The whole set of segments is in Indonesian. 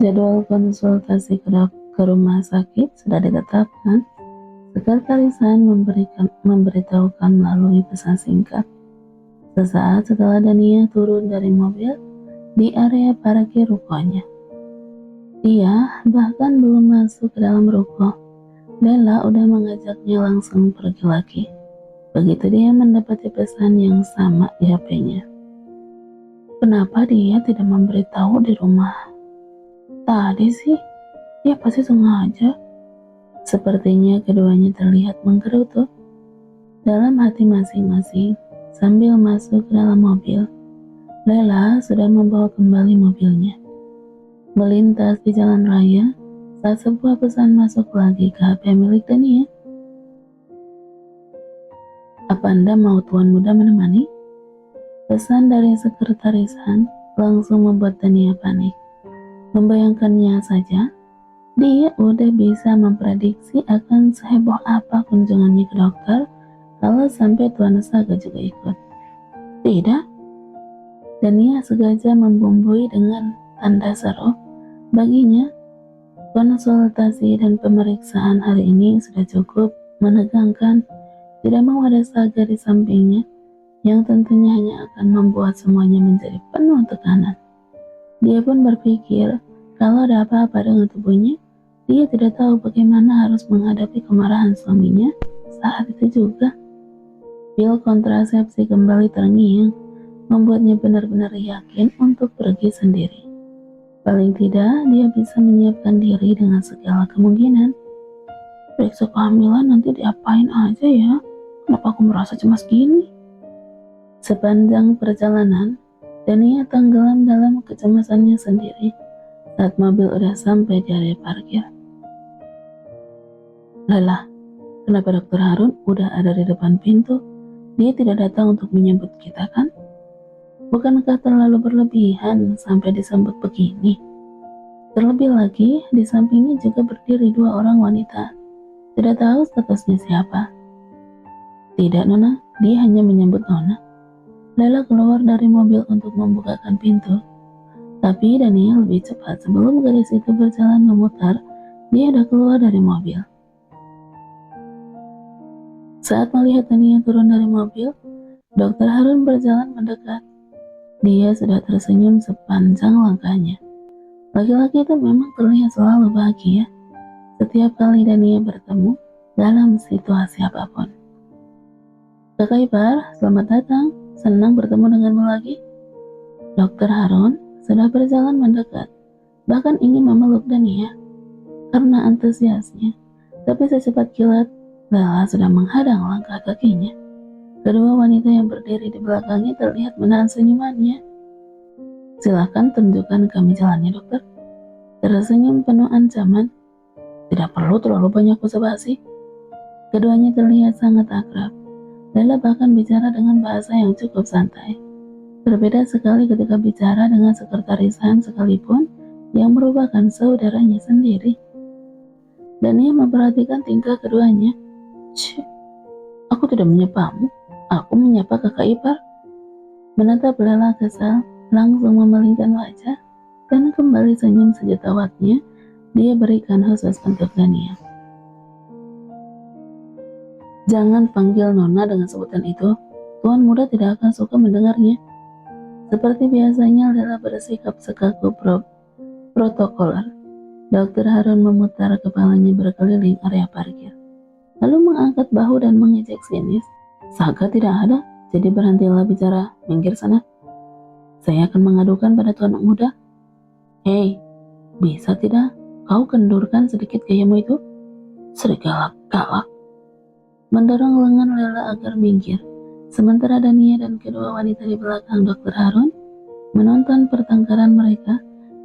Jadwal konsultasi ke rumah sakit sudah ditetapkan. Sekretaris memberitahukan melalui pesan singkat. Sesaat setelah Dania turun dari mobil di area parkir rukonya. Dia bahkan belum masuk ke dalam ruko, Lela udah mengajaknya langsung pergi lagi. Begitu dia mendapati pesan yang sama di HP-nya. Kenapa dia tidak memberitahu di rumah tadi sih? Dia pasti sengaja. Sepertinya keduanya terlihat menggerutu dalam hati masing-masing sambil masuk ke dalam mobil. Lela sudah membawa kembali mobilnya. Melintas di jalan raya saat sebuah pesan masuk lagi ke HP milik Dania. Apa Anda mau tuan muda menemani? Pesan dari sekretarisan langsung membuat Dania panik. Membayangkannya saja, dia udah bisa memprediksi akan seheboh apa kunjungannya ke dokter kalau sampai Tuan Saga juga ikut. Tidak, Dania sengaja membumbui dengan tanda seru. Baginya, konsultasi dan pemeriksaan hari ini sudah cukup menegangkan. Tidak mau ada Saga di sampingnya, yang tentunya hanya akan membuat semuanya menjadi penuh tekanan. Dia pun berpikir, kalau ada apa-apa dengan tubuhnya, dia tidak tahu bagaimana harus menghadapi kemarahan suaminya saat itu juga. Pil kontrasepsi kembali terngiang, membuatnya benar-benar yakin untuk pergi sendiri. Paling tidak, dia bisa menyiapkan diri dengan segala kemungkinan. Periksa kehamilan nanti diapain aja ya? Kenapa aku merasa cemas gini? Sepanjang perjalanan, Dania tenggelam dalam kecemasannya sendiri saat mobil udah sampai di area parkir. Lelah, kenapa Dokter Harun udah ada di depan pintu? Dia tidak datang untuk menyambut kita kan? Bukankah terlalu berlebihan sampai disambut begini? Terlebih lagi, di sampingnya juga berdiri dua orang wanita. Tidak tahu statusnya siapa. Tidak, Nona, dia hanya menyambut Nona. Lela keluar dari mobil untuk membukakan pintu. Tapi Daniel lebih cepat. Sebelum gadis itu berjalan memutar, dia sudah keluar dari mobil. Saat melihat Daniel turun dari mobil, Dokter Harun berjalan mendekat. Dia sudah tersenyum sepanjang langkahnya. Laki-laki itu memang terlihat selalu bahagia setiap kali Daniel bertemu dalam situasi apapun. Kakak ipar, selamat datang. Senang bertemu denganmu lagi. Dokter Harun sudah berjalan mendekat, bahkan ingin memeluk Dania karena antusiasnya. Tapi secepat kilat, Lela sudah menghadang langkah kakinya. Kedua wanita yang berdiri di belakangnya terlihat menahan senyumannya. Silakan tunjukkan kami jalannya, dokter. Tersenyum penuh ancaman. Tidak perlu terlalu banyak basa-basi. Keduanya terlihat sangat akrab. Lela bahkan bicara dengan bahasa yang cukup santai. Berbeda sekali ketika bicara dengan sekretarisan sekalipun yang merupakan saudaranya sendiri. Dania memperhatikan tingkah keduanya. Aku tidak menyapamu, aku menyapa kakak ipar. Menatap Lela kesal, langsung memalingkan wajah dan kembali senyum sejutawatnya dia berikan khusus untuk Dania. Jangan panggil Nona dengan sebutan itu, Tuan muda tidak akan suka mendengarnya. Seperti biasanya, Lela bersikap sekaku protokoler. Dokter Harun memutar kepalanya berkeliling area parkir, lalu mengangkat bahu dan mengejek sinis. Saga tidak ada, jadi berhentilah bicara, minggir sana. Saya akan mengadukan pada Tuan muda. Hei, bisa tidak kau kendurkan sedikit gayamu itu? Serigala galak. Mendorong lengan Lela agar minggir, sementara Dania dan kedua wanita di belakang Dokter Harun menonton pertengkaran mereka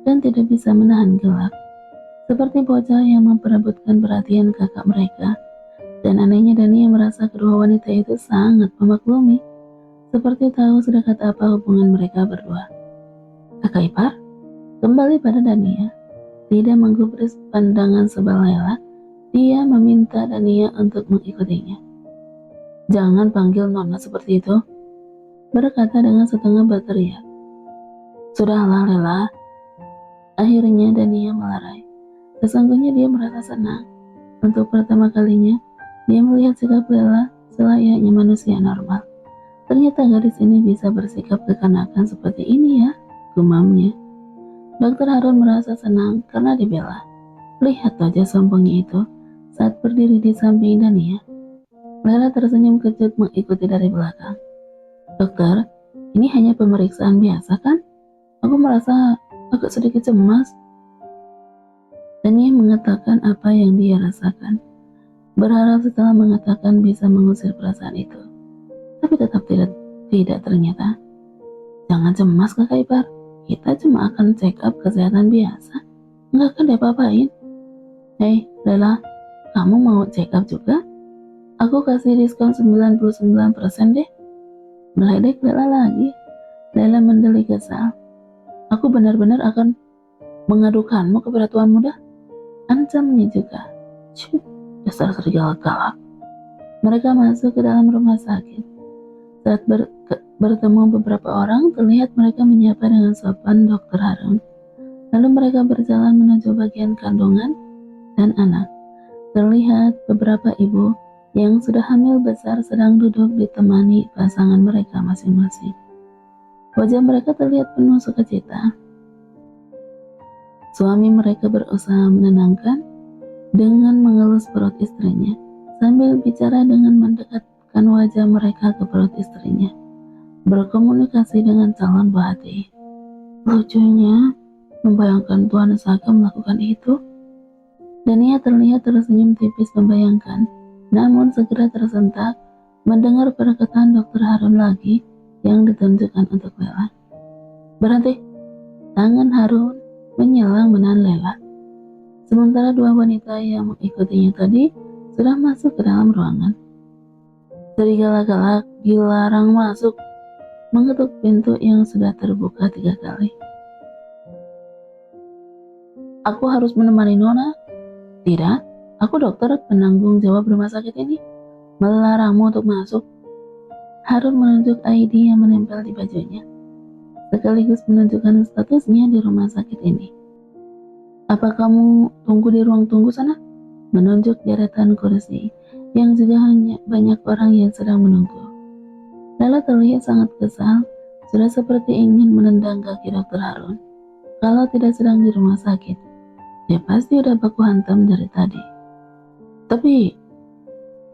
dan tidak bisa menahan gelak, seperti bocah yang memperebutkan perhatian kakak mereka. Dan anehnya Dania merasa kedua wanita itu sangat memaklumi, seperti tahu sedekat apa hubungan mereka berdua. Kakak ipar, kembali pada Dania, tidak menggubris pandangan sebelah Lela. Dia meminta Dania untuk mengikutinya. Jangan panggil Nona seperti itu, berkata dengan setengah berteriak. Sudahlah Lela, Akhirnya Dania melerai. Sesungguhnya dia merasa senang. Untuk pertama kalinya, dia melihat sikap Lela selayaknya manusia normal. Ternyata gadis ini bisa bersikap kekanakan seperti ini ya, gumamnya. Dokter Harun merasa senang karena dibela. Lihat wajah sombongnya itu saat berdiri di samping Dania. Lela tersenyum kejut mengikuti dari belakang. Dokter, ini hanya pemeriksaan biasa kan? Aku merasa agak sedikit cemas. Dania mengatakan apa yang dia rasakan. Berharap setelah mengatakan bisa mengusir perasaan itu. Tapi tetap tidak ternyata. Jangan cemas kakak ipar. Kita cuma akan check up kesehatan biasa. Nggak akan diapa-apain. Hei, Lela, kamu mau check up juga? Aku kasih diskon 99% deh. Meledek Lela lagi. Lela mendeli kesal. Aku benar-benar akan mengadukanmu kepada Tuan Muda. Ancamnya juga. Cih, dasar serigala galak. Mereka masuk ke dalam rumah sakit. Saat bertemu beberapa orang, terlihat mereka menyapa dengan sopan Dokter Harun. Lalu mereka berjalan menuju bagian kandungan dan anak. Terlihat beberapa ibu yang sudah hamil besar sedang duduk ditemani pasangan mereka masing-masing. Wajah mereka terlihat penuh sukacita. Suami mereka berusaha menenangkan dengan mengelus perut istrinya, sambil bicara dengan mendekatkan wajah mereka ke perut istrinya, berkomunikasi dengan calon buah hati. Lucunya, membayangkan Tuan Saka melakukan itu. Dania terlihat tersenyum tipis membayangkan, namun segera tersentak mendengar perkataan Dokter Harun lagi yang ditunjukkan untuk Lela. Berhenti! Tangan Harun menyelang menahan Lela. Sementara dua wanita yang mengikutinya tadi sudah masuk ke dalam ruangan. Serigala galak dilarang masuk, mengetuk pintu yang sudah terbuka 3 kali. Aku harus menemani Nona. Tidak, aku dokter penanggung jawab rumah sakit ini. Melarangmu untuk masuk. Harun menunjuk ID yang menempel di bajunya, sekaligus menunjukkan statusnya di rumah sakit ini. Apa kamu tunggu di ruang tunggu sana? Menunjuk deretan kursi yang juga hanya banyak orang yang sedang menunggu. Lela terlihat sangat kesal, sudah seperti ingin menendang kaki Dokter Harun. Kalau tidak sedang di rumah sakit, dia pasti udah baku hantam dari tadi. Tapi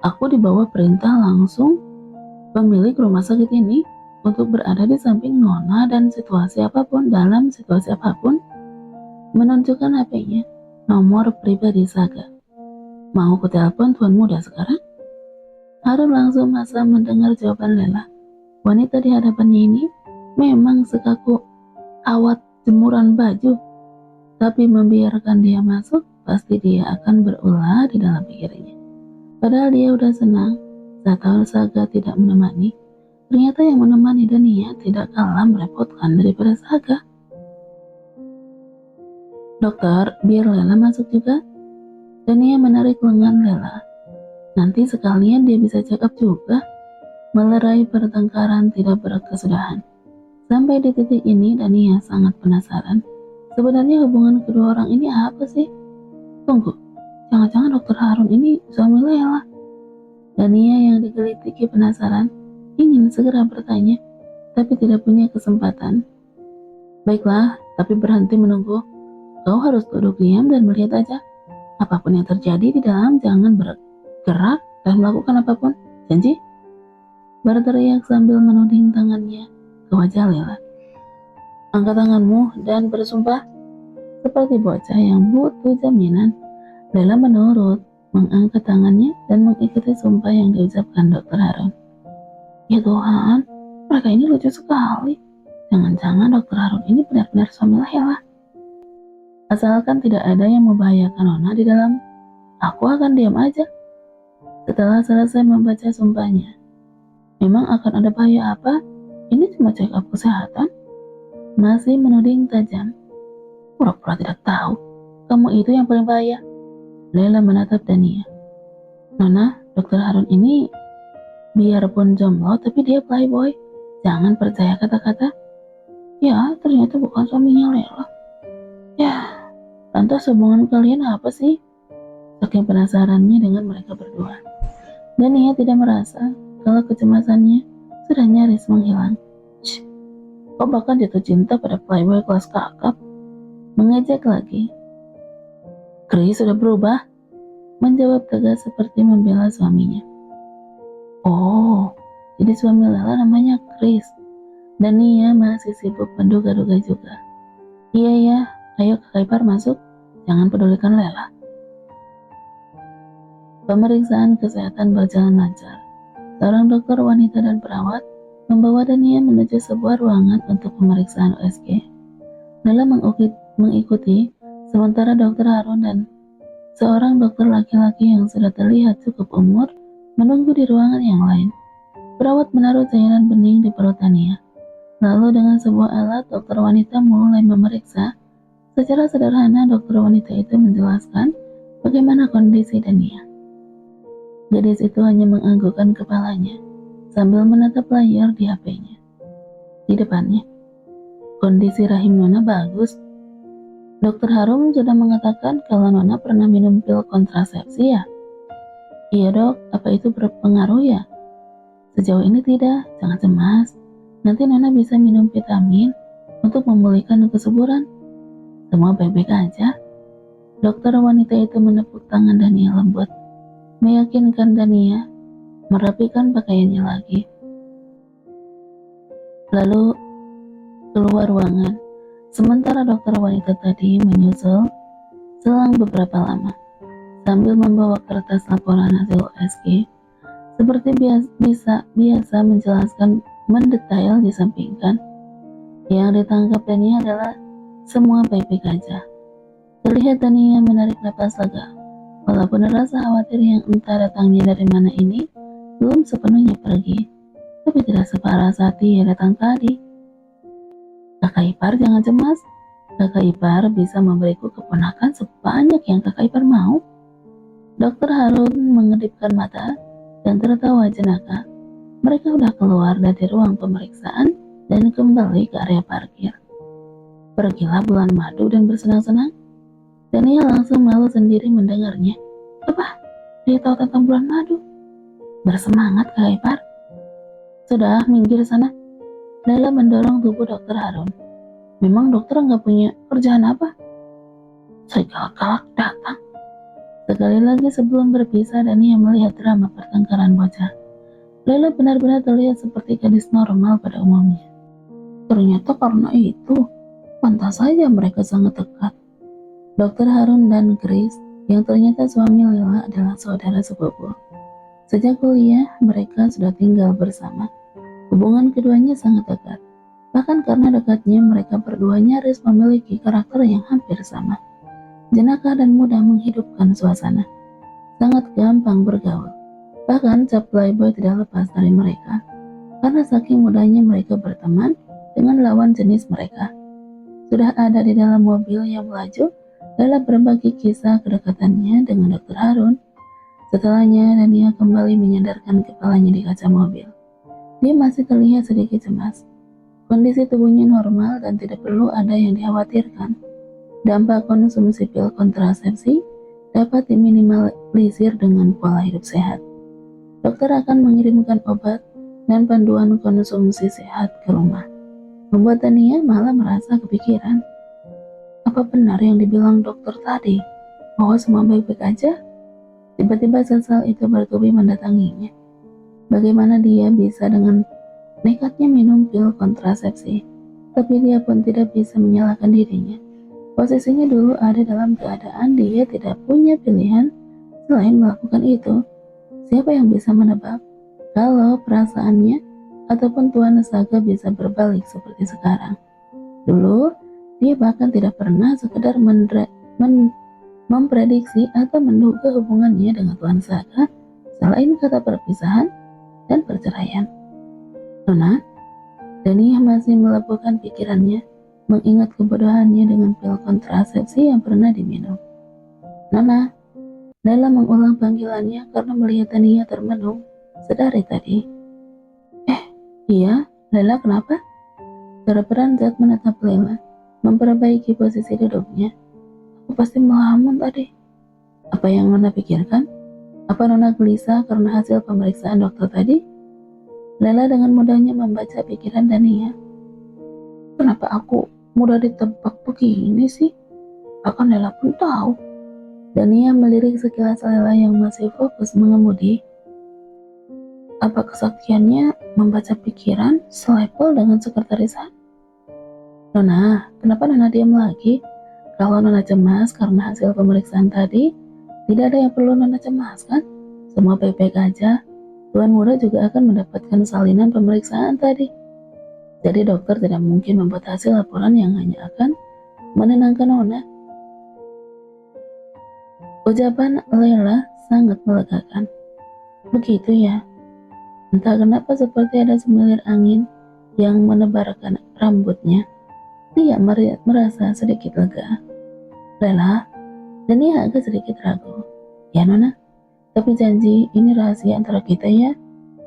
aku dibawa perintah langsung pemilik rumah sakit ini untuk berada di samping Nona dan dalam situasi apapun, menunjukkan HP-nya, nomor pribadi Saga. Mau ku telepon Tuan Muda sekarang? Harun langsung masa mendengar jawaban Lela. Wanita di hadapannya ini memang sekaku awat jemuran baju, tapi membiarkan dia masuk, pasti dia akan berulah di dalam pikirannya. Padahal dia udah senang saat tahu Saga tidak menemani. Ternyata yang menemani Dania tidak kalah merepotkan daripada Saga. Dokter, biar Lela masuk juga. Dania menarik lengan Lela. Nanti sekalian dia bisa check up juga. Melerai pertengkaran tidak berkesudahan. Sampai di titik ini Dania sangat penasaran. Sebenarnya hubungan kedua orang ini apa sih? Tunggu, jangan-jangan Dokter Harun ini suami Lela. Dania yang digelitiki penasaran ingin segera bertanya, tapi tidak punya kesempatan. Baiklah, tapi berhenti menunggu. Kau harus duduk diam dan melihat aja. Apapun yang terjadi di dalam, jangan bergerak dan melakukan apapun. Janji? Berteriak sambil menuding tangannya ke wajah Lela. Angkat tanganmu dan bersumpah. Seperti bocah yang butuh jaminan, Lela menurut, mengangkat tangannya dan mengikuti sumpah yang diucapkan Dokter Harun. Ya Tuhan, mereka ini lucu sekali. Jangan-jangan Dokter Harun ini benar-benar suami Lela. Asalkan tidak ada yang membahayakan Nona di dalam, aku akan diam aja. Setelah selesai membaca sumpahnya, memang akan ada bahaya apa? Ini cuma check up kesehatan. Masih menuding tajam. Pura-pura tidak tahu. Kamu itu yang paling bahaya. Lela menatap Dania. Nona, Dokter Harun ini biarpun jomblo tapi dia playboy. Jangan percaya kata-kata. Ya, ternyata bukan suaminya Lela. Ya, lantas hubungan kalian apa sih? Saking penasarannya dengan mereka berdua. Dan ia tidak merasa kalau kecemasannya sudah nyaris menghilang. Shh, kau bahkan jatuh cinta pada playboy kelas kakap. Mengejek lagi. Chris sudah berubah, menjawab tegas seperti membela suaminya. Oh, jadi suami Lela namanya Chris. Dan ia masih sibuk menduga-duga juga. Iya ya, ayo Kak Ipar masuk. Jangan pedulikan Lela. Pemeriksaan kesehatan berjalan lancar. Seorang dokter wanita dan perawat membawa Dania menuju sebuah ruangan untuk pemeriksaan USG. Lela mengikuti, sementara dokter Harun dan seorang dokter laki-laki yang sudah terlihat cukup umur menunggu di ruangan yang lain. Perawat menaruh cairan bening di perut Dania. Lalu dengan sebuah alat, dokter wanita mulai memeriksa. Secara sederhana, dokter wanita itu menjelaskan bagaimana kondisi Dania. Gadis itu hanya menganggukkan kepalanya sambil menatap layar di HP-nya. Di depannya, kondisi rahim Nona bagus. Dokter Harum sudah mengatakan kalau Nona pernah minum pil kontrasepsi ya? Iya dok, apa itu berpengaruh ya? Sejauh ini tidak, jangan cemas. Nanti Nona bisa minum vitamin untuk memulihkan kesuburan. Semua baik-baik aja. Dokter wanita itu menepuk tangan Dania lembut, meyakinkan Dania merapikan pakaiannya lagi. Lalu keluar ruangan, sementara dokter wanita tadi menyusul selang beberapa lama, sambil membawa kertas laporan hasil USG. Seperti biasa menjelaskan mendetail disampingkan. Yang ditangkap Dania adalah semua baik-baik aja. Terlihat Dania menarik napas lega, walaupun rasa khawatir yang entah datangnya dari mana ini belum sepenuhnya pergi, tapi tidak separah saat dia datang tadi. Kakak ipar jangan cemas, kakak ipar bisa memberiku keponakan sebanyak yang kakak ipar mau. Dokter Harun mengedipkan mata dan tertawa jenaka. Mereka sudah keluar dari ruang pemeriksaan dan kembali ke area parkir. Pergilah bulan madu dan bersenang-senang. Dan ia langsung malu sendiri mendengarnya. Apa? Dia tahu tentang bulan madu? Bersemangat Kak Ipar. Sudah, minggir sana. Lela mendorong tubuh dokter Harun. Memang dokter nggak punya kerjaan apa? Saya galak-galak datang. Sekali lagi sebelum berpisah, Dania melihat drama pertengkaran bocah. Lela benar-benar terlihat seperti gadis normal pada umumnya. Ternyata karena itu, pantas saja mereka sangat dekat. Dokter Harun dan Chris, yang ternyata suami Lela adalah saudara sepupu. Sejak kuliah, mereka sudah tinggal bersama. Hubungan keduanya sangat dekat. Bahkan karena dekatnya, mereka berdua nyaris memiliki karakter yang hampir sama. Jenaka dan mudah menghidupkan suasana. Sangat gampang bergaul. Bahkan cap playboy tidak lepas dari mereka. Karena saking mudahnya mereka berteman dengan lawan jenis mereka. Sudah ada di dalam mobil yang melaju, Lela berbagi kisah kedekatannya dengan Dokter Harun. Setelahnya, Dania kembali menyandarkan kepalanya di kaca mobil. Dia masih terlihat sedikit cemas. Kondisi tubuhnya normal dan tidak perlu ada yang dikhawatirkan. Dampak konsumsi pil kontrasepsi dapat diminimalisir dengan pola hidup sehat. Dokter akan mengirimkan obat dan panduan konsumsi sehat ke rumah. Membuat Dania malah merasa kepikiran. Apa benar yang dibilang dokter tadi? Bahwa semua baik-baik aja? Tiba-tiba sesal itu bertubi mendatanginya. Bagaimana dia bisa dengan nekatnya minum pil kontrasepsi? Tapi dia pun tidak bisa menyalahkan dirinya. Posisinya dulu ada dalam keadaan dia tidak punya pilihan selain melakukan itu. Siapa yang bisa menebak kalau perasaannya ataupun Tuan Saga bisa berbalik seperti sekarang? Dulu, dia bahkan tidak pernah sekedar memprediksi atau menduga hubungannya dengan Tuan Saga selain kata perpisahan dan perceraian. Nona, Dania masih melabuhkan pikirannya mengingat kebodohannya dengan pil kontrasepsi yang pernah diminum. Nona, Lela mengulang panggilannya karena melihat Dania termenung sedari tadi. Iya, Lela kenapa? Suara beranjak menatap Lela. memperbaiki posisi duduknya. Aku pasti melamun tadi. Apa yang Nona pikirkan? Apa Nona gelisah karena hasil pemeriksaan dokter tadi? Lela dengan mudahnya membaca pikiran Dania. Kenapa aku mudah ditebak begini sih? Bahkan Lela pun tahu. Dania melirik sekilas Lela yang masih fokus mengemudi. Apa kesaktiannya membaca pikiran selevel dengan sekretaris? Nona, kenapa Nona diam lagi? Kalau Nona cemas karena hasil pemeriksaan tadi, tidak ada yang perlu Nona cemaskan. Semua baik-baik aja. Tuan muda juga akan mendapatkan salinan pemeriksaan tadi. Jadi dokter tidak mungkin membuat hasil laporan yang hanya akan menenangkan Nona. Ucapan Lela sangat melegakan. Begitu ya. Entah kenapa seperti ada semilir angin yang menebarkan rambutnya. Dia merasa sedikit lega. Lela, dan dia agak sedikit ragu. Ya Nona, tapi janji ini rahasia antara kita ya.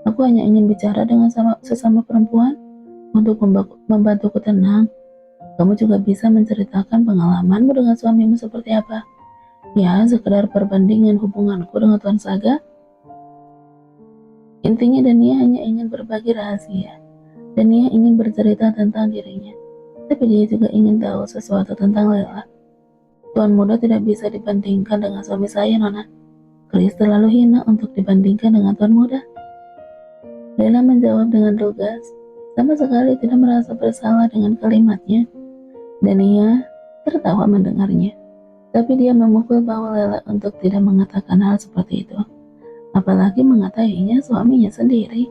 Aku hanya ingin bicara dengan sesama perempuan untuk membantuku tenang. Kamu juga bisa menceritakan pengalamanmu dengan suamimu seperti apa. Ya, sekedar perbandingan hubunganku dengan Tuan Saga. Intinya Dania hanya ingin berbagi rahasia. Dania ingin bercerita tentang dirinya. Tapi dia juga ingin tahu sesuatu tentang Lela. Tuan muda tidak bisa dibandingkan dengan suami saya, Nona. Chris terlalu hina untuk dibandingkan dengan tuan muda. Lela menjawab dengan lugas, sama sekali tidak merasa bersalah dengan kalimatnya. Dania tertawa mendengarnya. Tapi dia memukul bahwa Lela untuk tidak mengatakan hal seperti itu. Apalagi mengatakannya suaminya sendiri.